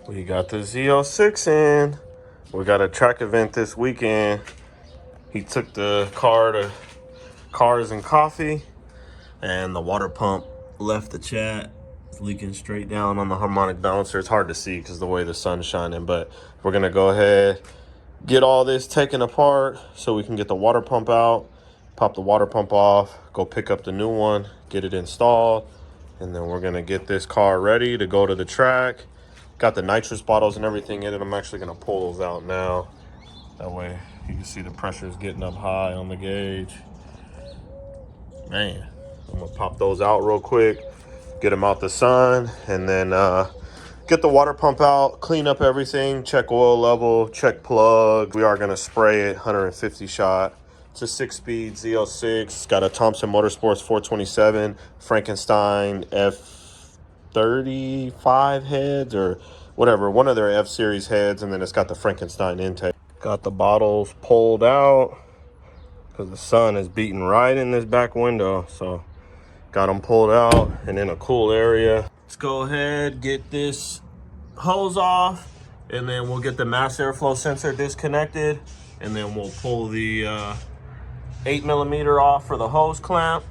We got the Z06 in. We got a track event this weekend. He took the car to Cars and Coffee, and the water pump left the chat. It's leaking straight down on the harmonic balancer. It's hard to see because the way the sun's shining, but we're gonna go ahead, get all this taken apart so we can get the water pump out, pop the water pump off, go pick up the new one, get it installed, and then we're gonna get this car ready to go to the track. Got the nitrous bottles and everything in it. I'm actually gonna pull those out now. That way you can see the pressure's getting up high on the gauge. Man, I'm gonna pop those out real quick, get them out the sun, and then get the water pump out, clean up everything, check oil level, check plug. We are gonna spray it, 150 shot. It's a 6-speed Z06. It's got a Thompson Motorsports 427, Frankenstein F35 heads or whatever, one of their F series heads, and then it's got the Frankenstein intake. Got the bottles pulled out because the sun is beating right in this back window, so got them pulled out and in a cool area. Let's go ahead, get this hose off, and then we'll get the mass airflow sensor disconnected, and then we'll pull the 8mm off for the hose clamp.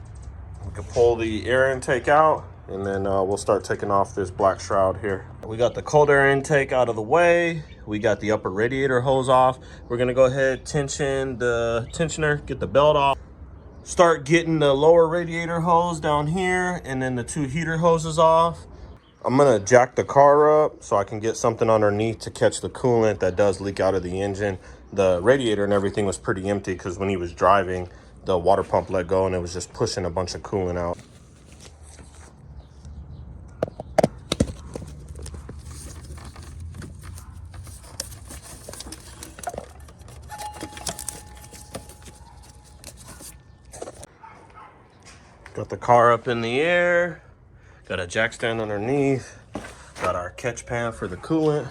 We can pull the air intake out, and then we'll start taking off this black shroud here. We got the cold air intake out of the way. We got the upper radiator hose off. We're gonna go ahead, tension the tensioner, get the belt off, start getting the lower radiator hose down here, and then the 2 heater hoses off. I'm gonna jack the car up so I can get something underneath to catch the coolant that does leak out of the engine. The radiator and everything was pretty empty because when he was driving, the water pump let go and it was just pushing a bunch of coolant out. Got the car up in the air, got a jack stand underneath, got our catch pan for the coolant.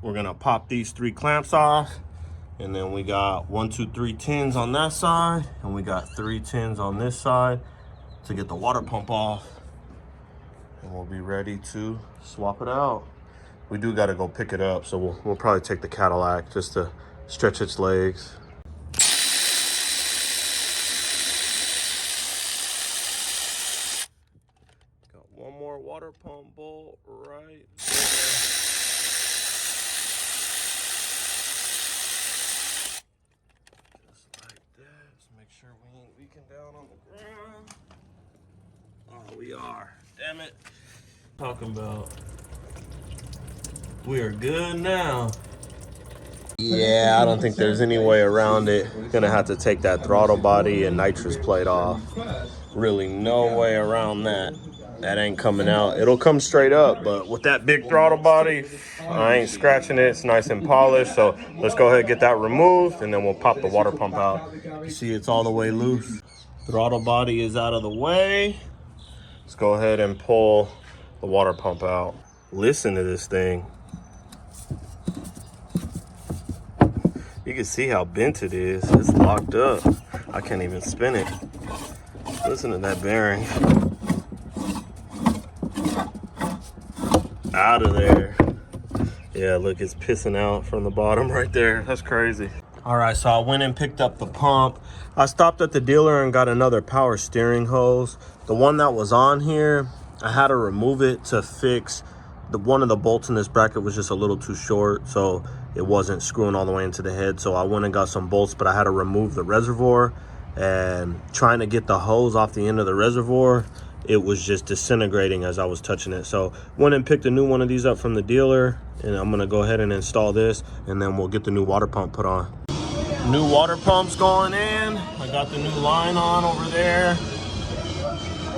We're gonna pop these 3 clamps off, and then we got 1, 2, 3 tins on that side, and we got 3 tins on this side to get the water pump off, and we'll be ready to swap it out. We do gotta go pick it up, so we'll probably take the Cadillac just to stretch its legs. One more water pump bolt right there. Just like that. Just make sure we ain't leaking down on the ground. Oh, we are. Damn it. Talking about. We are good now. Yeah, I don't think there's any way around it. Gonna have to take that throttle body and nitrous plate off. Really no way around that. That ain't coming out. It'll come straight up, but with that big throttle body, I ain't scratching it. It's nice and polished, so let's go ahead and get that removed, and then we'll pop the water pump out. You see it's all the way loose. Throttle body is out of the way. Let's go ahead and pull the water pump out. Listen to this thing. You can see how bent it is. It's locked up. I can't even spin it. Listen to that bearing. Out of there. Yeah, look, it's pissing out from the bottom right there. That's crazy. All right, so I went and picked up the pump. I stopped at the dealer and got another power steering hose. The one that was on here, I had to remove it to fix one of the bolts in this bracket was just a little too short, so it wasn't screwing all the way into the head. So I went and got some bolts, but I had to remove the reservoir, and trying to get the hose off the end of the reservoir, it was just disintegrating as I was touching it. So went and picked a new one of these up from the dealer, and I'm gonna go ahead and install this, and then we'll get the new water pump put on. New water pump's going in. I got the new line on over there.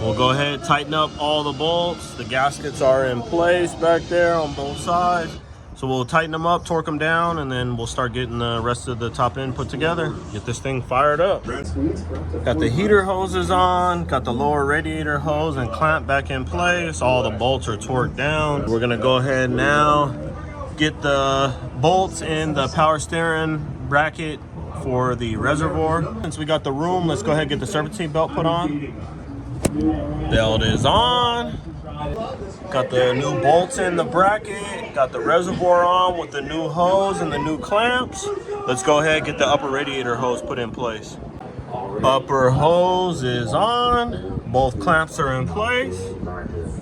We'll go ahead, tighten up all the bolts. The gaskets are in place back there on both sides. So we'll tighten them up, torque them down, and then we'll start getting the rest of the top end put together. Get this thing fired up. Got the heater hoses on, got the lower radiator hose and clamp back in place. All the bolts are torqued down. We're gonna go ahead now, get the bolts in the power steering bracket for the reservoir. Since we got the room, let's go ahead and get the serpentine belt put on. Belt is on. Got the new bolts in the bracket. Got the reservoir on with the new hose and the new clamps. Let's go ahead and get the upper radiator hose put in place. Upper hose is on. Both clamps are in place.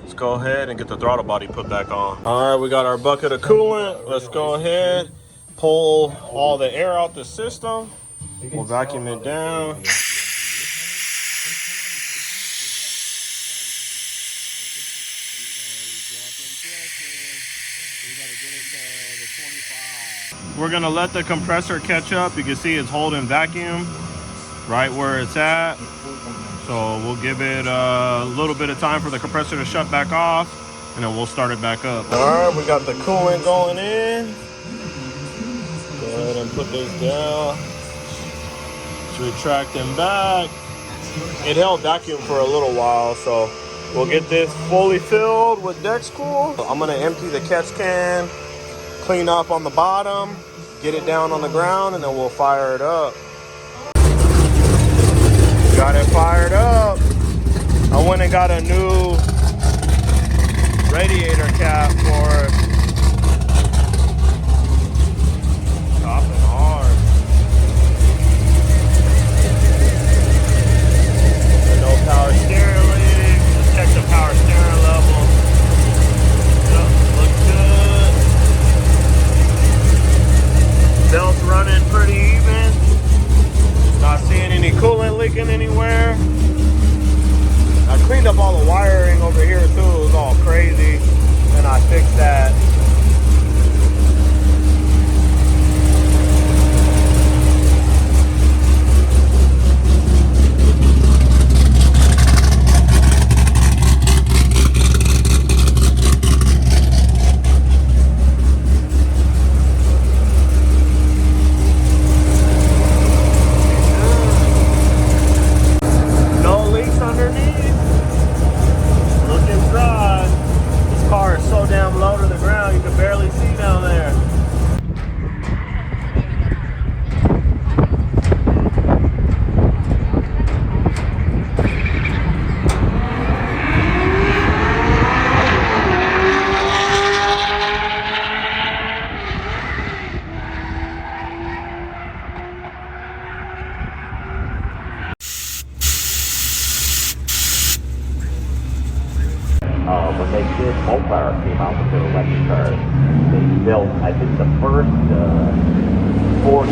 Let's go ahead and get the throttle body put back on. All right, we got our bucket of coolant. Let's go ahead, pull all the air out the system. We'll vacuum it down. We're gonna let the compressor catch up. You can see it's holding vacuum right where it's at. So we'll give it a little bit of time for the compressor to shut back off, and then we'll start it back up. All right, we got the coolant going in. Go ahead and put this down. It's retracting back. It held vacuum for a little while, so we'll get this fully filled with Dexcool. I'm gonna empty the catch can, clean up on the bottom, get it down on the ground, and then we'll fire it up. Got it fired up. I went and got a new radiator cap for it. Chopping hard. No power steering lead. Just check the power steering level. Yep, looks good. Belt's running pretty even. Not seeing any coolant leaking anywhere. I cleaned up all the wiring over here too. It was all crazy. And I fixed that. When they did Mopar came out with their electric cars, they built, I think, the first Ford.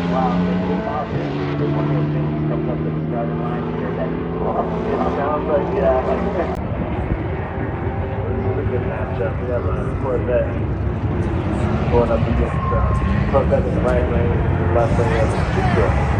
Wow, they came out there. One of those things comes up to the starting line here that it sounds like, yeah, like this is a good matchup. We have a Corvette going up against Corvette in the right lane, left lane of the Supra.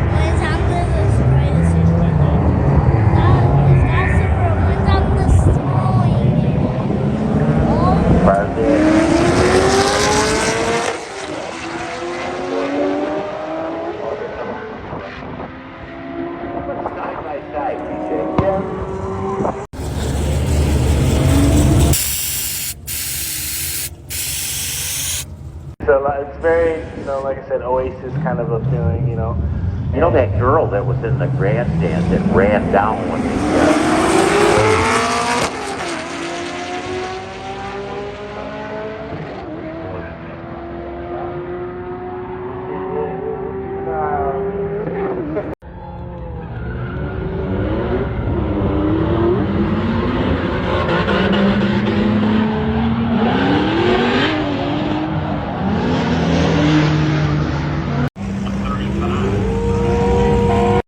So it's very, like I said, Oasis kind of a feeling, You know that girl that was in the grandstand that ran down when the